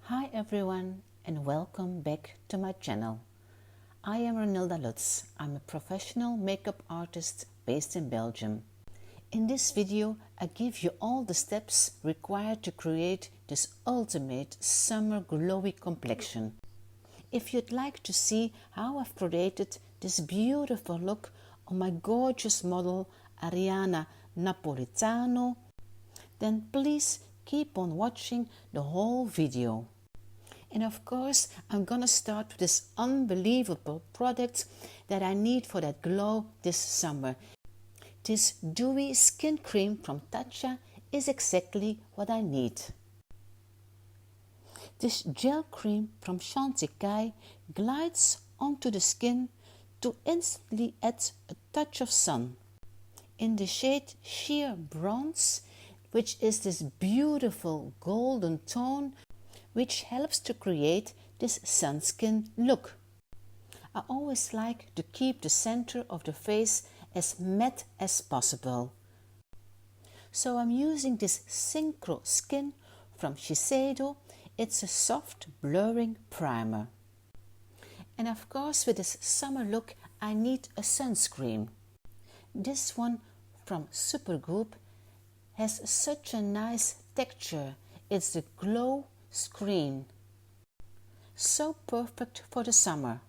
Hi everyone and welcome back to my channel. I am Renilda Lutz. I'm a professional makeup artist based in Belgium. In this video I give you all the steps required to create this ultimate summer glowy complexion. If you'd like to see how I've created this beautiful look on my gorgeous model Ariana Napolitano, then please keep on watching the whole video. And of course I'm gonna start with this unbelievable product that I need for that glow this summer. This dewy skin cream from Tatcha is exactly what I need. This gel cream from Chantecaille glides onto the skin to instantly add a touch of sun. In the shade Sheer Bronze, which is this beautiful golden tone which helps to create this sunscreen look. I always like to keep the center of the face as matte as possible. So I'm using this Synchro Skin from Shiseido. It's a soft blurring primer. And of course with this summer look I need a sunscreen. This one from Supergoop has such a nice texture. It's the Glowy Screen. So perfect for the summer.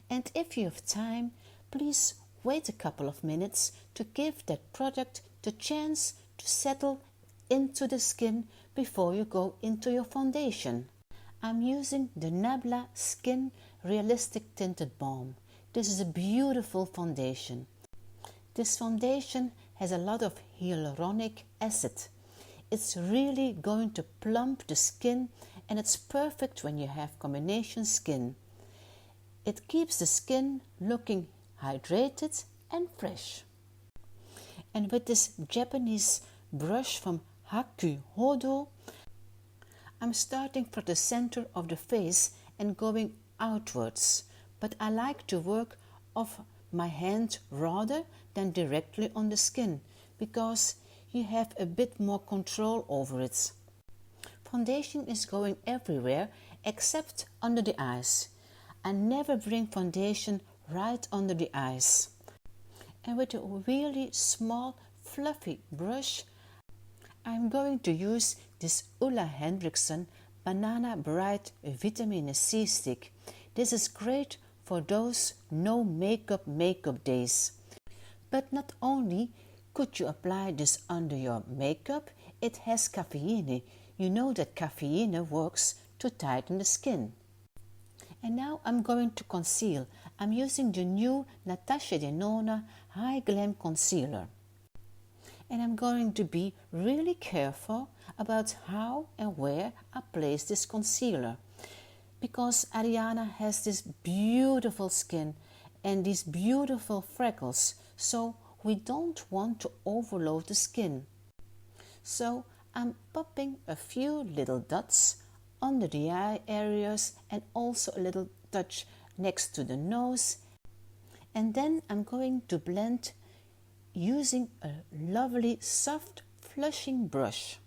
And if you have time, please wait a couple of minutes to give that product the chance to settle into the skin before you go into your foundation. I'm using the Nabla Skin Realistic Tinted Balm. This is a beautiful foundation. This foundation has a lot of hyaluronic acid. It's really going to plump the skin and it's perfect when you have combination skin. It keeps the skin looking hydrated and fresh. And with this Japanese brush from Hakuhodo, I'm starting from the center of the face and going outwards, but I like to work off my hand rather than directly on the skin because you have a bit more control over it. Foundation is going everywhere except under the eyes. I never bring foundation right under the eyes. And with a really small fluffy brush I'm going to use this Ulla Henriksen Banana Bright Vitamin C stick. This is great for those no makeup days. But not only could you apply this under your makeup, it has caffeine. You know that caffeine works to tighten the skin. And now I'm going to conceal. I'm using the new Natasha Denona High Glam Concealer. And I'm going to be really careful about how and where I place this concealer. Because Ariana has this beautiful skin and these beautiful freckles, so we don't want to overload the skin. So I'm popping a few little dots under the eye areas and also a little touch next to the nose. And then I'm going to blend using a lovely soft flushing brush.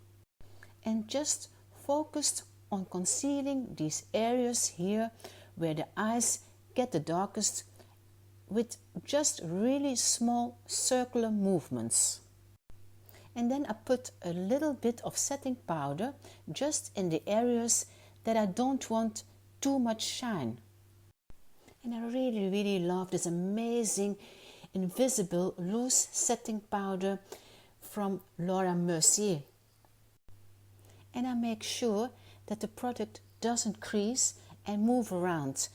And just focused on concealing these areas here where the eyes get the darkest with just really small circular movements. And then I put a little bit of setting powder just in the areas that I don't want too much shine. And I really love this amazing invisible loose setting powder from Laura Mercier. And I make sure that the product doesn't crease and move around.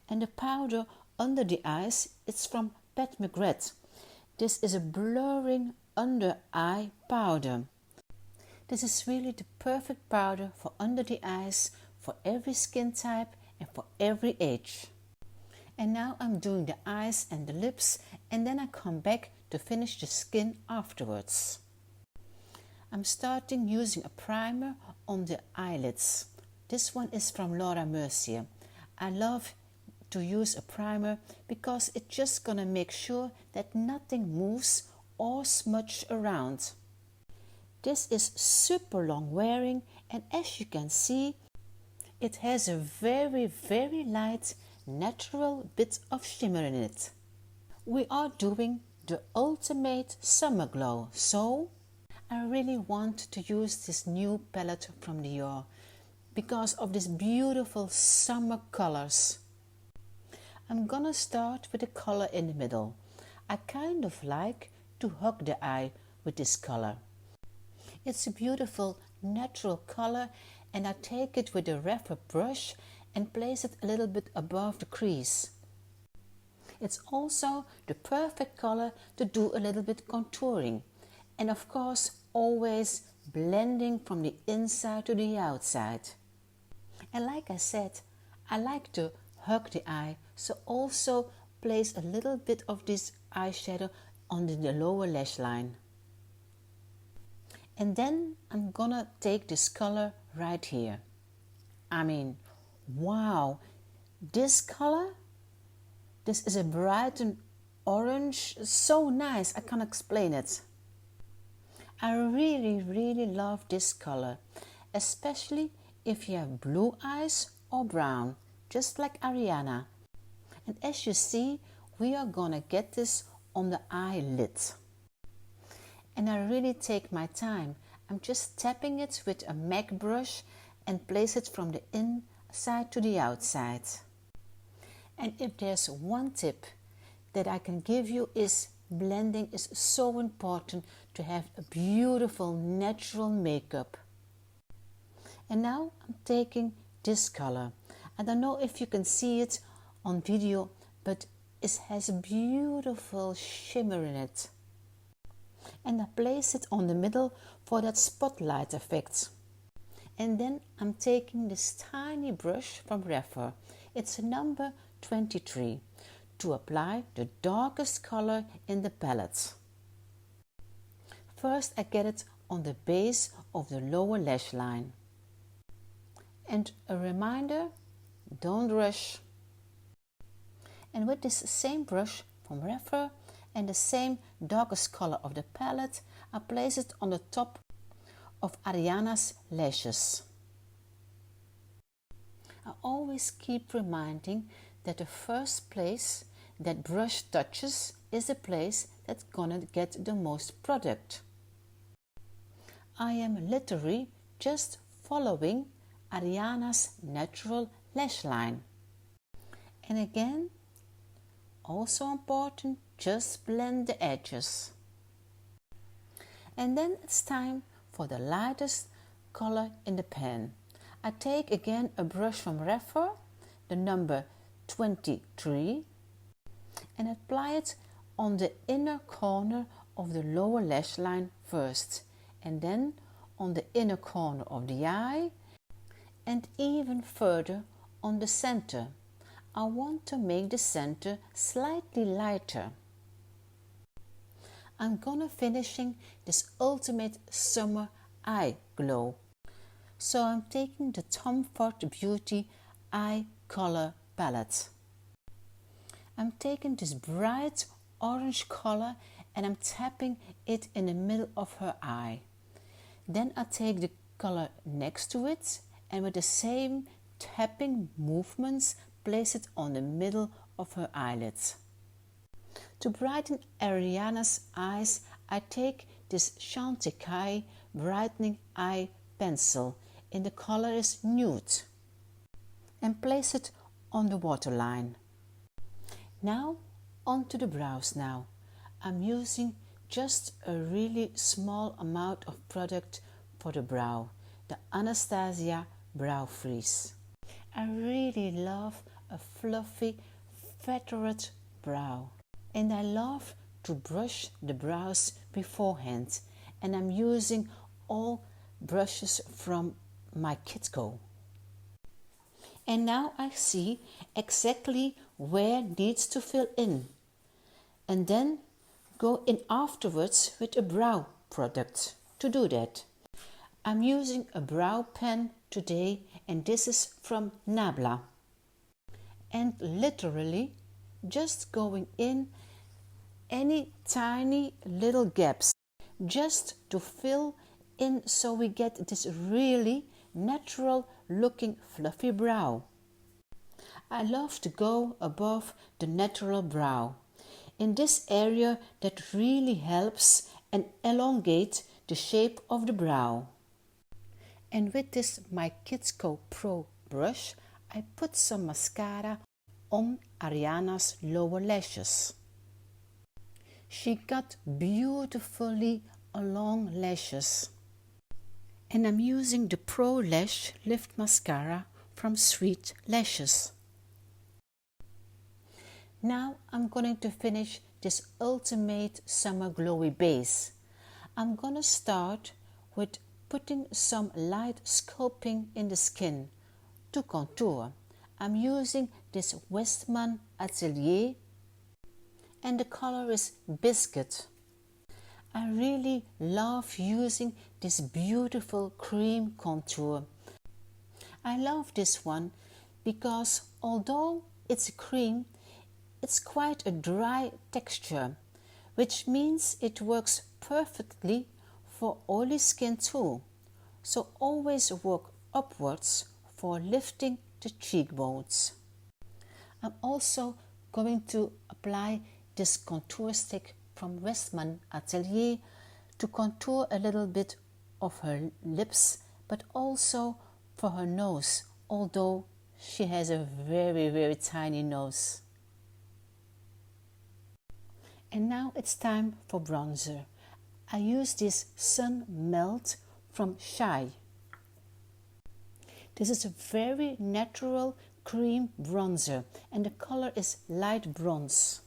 And the powder under the eyes, it's from Pat McGrath. This is a blurring under eye powder. This is really the perfect powder for under the eyes, for every skin type and for every age. And now I'm doing the eyes and the lips, and then I come back to finish the skin afterwards. I'm starting using a primer on the eyelids. This one is from Laura Mercier. I love to use a primer because it's just gonna make sure that nothing moves or smudge around. This is super long wearing, and as you can see, It has a very light, natural bit of shimmer in it. We are doing the ultimate summer glow, so I really want to use this new palette from Dior because of these beautiful summer colors. I'm gonna start with the color in the middle. I kind of like to hug the eye with this color. It's a beautiful natural color, and I take it with a rougher brush and place it a little bit above the crease. It's also the perfect color to do a little bit contouring, and of course always blending from the inside to the outside. And like I said, I like to hug the eye, so also place a little bit of this eyeshadow on the lower lash line. And then I'm gonna take this color right here. I mean, wow, this color, this is a bright orange, so nice, I can't explain it. I really love this color, especially if you have blue eyes or brown, just like Ariana. And as you see, we are gonna get this on the eyelid. And I really take my time. I'm just tapping it with a MAC brush and place it from the inside to the outside. And if there's one tip that I can give you is blending is so important to have a beautiful natural makeup. And now I'm taking this color. I don't know if you can see it on video, but it has a beautiful shimmer in it. And I place it on the middle for that spotlight effect. And then I'm taking this tiny brush from Refer. It's a number 23 to apply the darkest color in the palette. First I get it on the base of the lower lash line. And a reminder, don't rush. And with this same brush from Refer and the same darkest color of the palette, I place it on the top of Ariana's lashes. I always keep reminding that the first place that brush touches is the place that's gonna get the most product. I am literally just following Ariana's natural lash line. And again, also important, just blend the edges. And then it's time for the lightest color in the pan. I take again a brush from Refer, the number 23, and apply it on the inner corner of the lower lash line first, and then on the inner corner of the eye, and even further on the center. I want to make the center slightly lighter. I'm gonna finishing this ultimate summer eye glow. So I'm taking the Tom Ford Beauty eye color palette. I'm taking this bright orange color and I'm tapping it in the middle of her eye. Then I take the color next to it and with the same tapping movements place it on the middle of her eyelids. To brighten Ariana's eyes, I take this Chantecaille brightening eye pencil in the color is nude and place it on the waterline. Now onto the brows now. I'm using just a really small amount of product for the brow, the Anastasia Brow Freeze. I really love a fluffy, feathered brow. And I love to brush the brows beforehand. And I'm using all brushes from my Kitco. And now I see exactly where needs to fill in. And then go in afterwards with a brow product to do that. I'm using a brow pen today and this is from Nabla. And literally just going in any tiny little gaps just to fill in so we get this really natural looking fluffy brow. I love to go above the natural brow, in this area that really helps and elongate the shape of the brow. And with this my Kitsco Pro brush, I put some mascara on Ariana's lower lashes. She got beautifully long lashes. And I'm using the Pro Lash Lift Mascara from Sweet Lashes. Now I'm going to finish this ultimate summer glowy base. I'm gonna start with putting some light sculpting in the skin to contour. I'm using this Westman Atelier and the color is Biscuit. I really love using this beautiful cream contour. I love this one because although it's a cream, it's quite a dry texture, which means it works perfectly for oily skin too. So always work upwards for lifting the cheekbones. I'm also going to apply this contour stick from Westman Atelier to contour a little bit of her lips, but also for her nose, although she has a very tiny nose. And now it's time for bronzer. I use this Sun Melt from Shy. This is a very natural cream bronzer and the color is light bronze.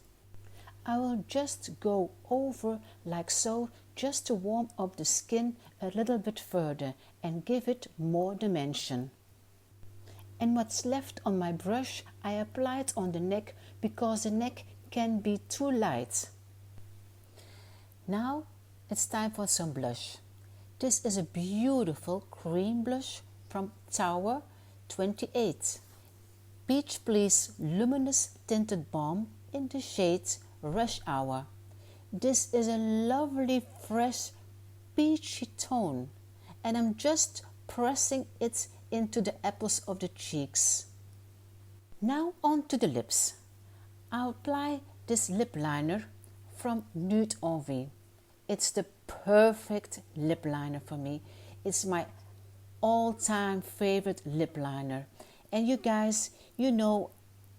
I will just go over like so, just to warm up the skin a little bit further and give it more dimension. And what's left on my brush, I apply it on the neck because the neck can be too light. Now it's time for some blush. This is a beautiful cream blush from Tower 28. Peach Please Luminous Tinted Balm in the shade Rush Hour. This is a lovely fresh peachy tone and I'm just pressing it into the apples of the cheeks. Now on to the lips. I'll apply this lip liner from Nude Envie. It's the perfect lip liner for me. It's my all-time favorite lip liner. And you guys, you know,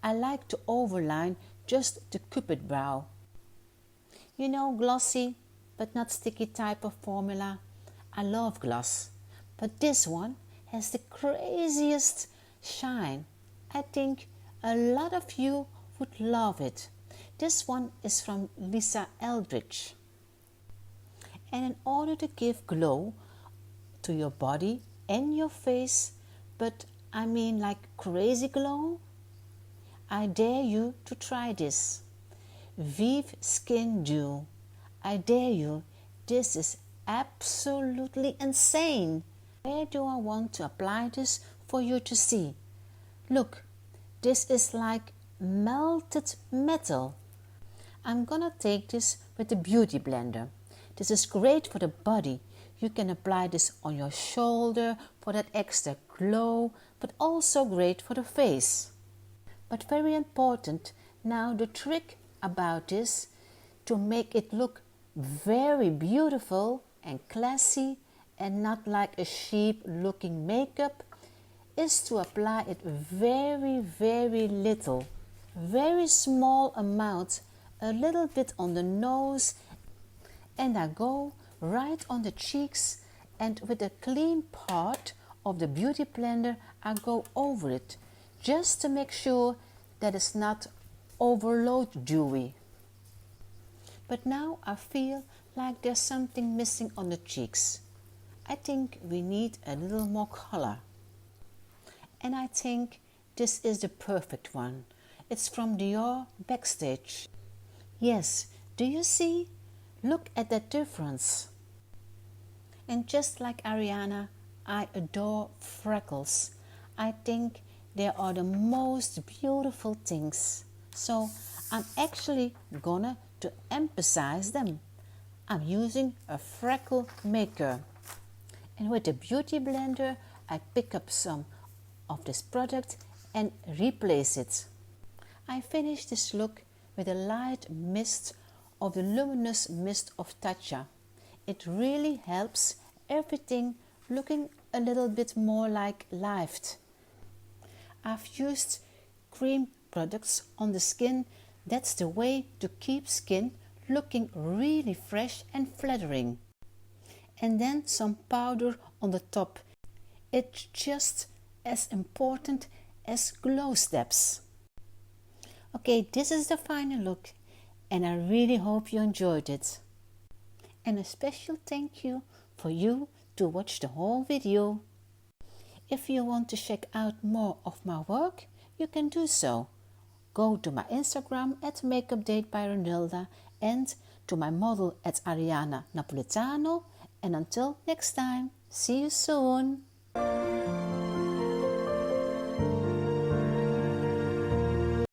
I like to overline just the cupid brow. You know, glossy but not sticky type of formula. I love gloss, but this one has the craziest shine. I think a lot of you would love it. This one is from Lisa Eldridge. And in order to give glow to your body and your face, but I mean like crazy glow, I dare you to try this. Vive Skin Dew. I dare you. This is absolutely insane. Where do I want to apply this for you to see? Look, this is like melted metal. I'm gonna take this with the beauty blender. This is great for the body. You can apply this on your shoulder for that extra glow, but also great for the face. But very important, now the trick about this, to make it look very beautiful and classy and not like a cheap looking makeup, is to apply it very little, very small amount, a little bit on the nose, and I go right on the cheeks, and with a clean part of the beauty blender I go over it, just to make sure that it's not overload dewy. But now I feel like there's something missing on the cheeks. I think we need a little more color. And I think this is the perfect one. It's from Dior Backstage. Yes, do you see? Look at that difference. And just like Ariana, I adore freckles. I think they are the most beautiful things. So I'm actually gonna to emphasize them. I'm using a freckle maker. And with the beauty blender, I pick up some of this product and replace it. I finish this look with a light mist of the luminous mist of Tatcha. It really helps everything looking a little bit more like lived. I've used cream products on the skin. That's the way to keep skin looking really fresh and flattering. And then some powder on the top. It's just as important as glow steps. Okay, this is the final look and I really hope you enjoyed it. And a special thank you for you to watch the whole video. If you want to check out more of my work, you can do so. Go to my Instagram at makeupdatebyrunilda and to my model at Ariana Napolitano. And until next time, see you soon!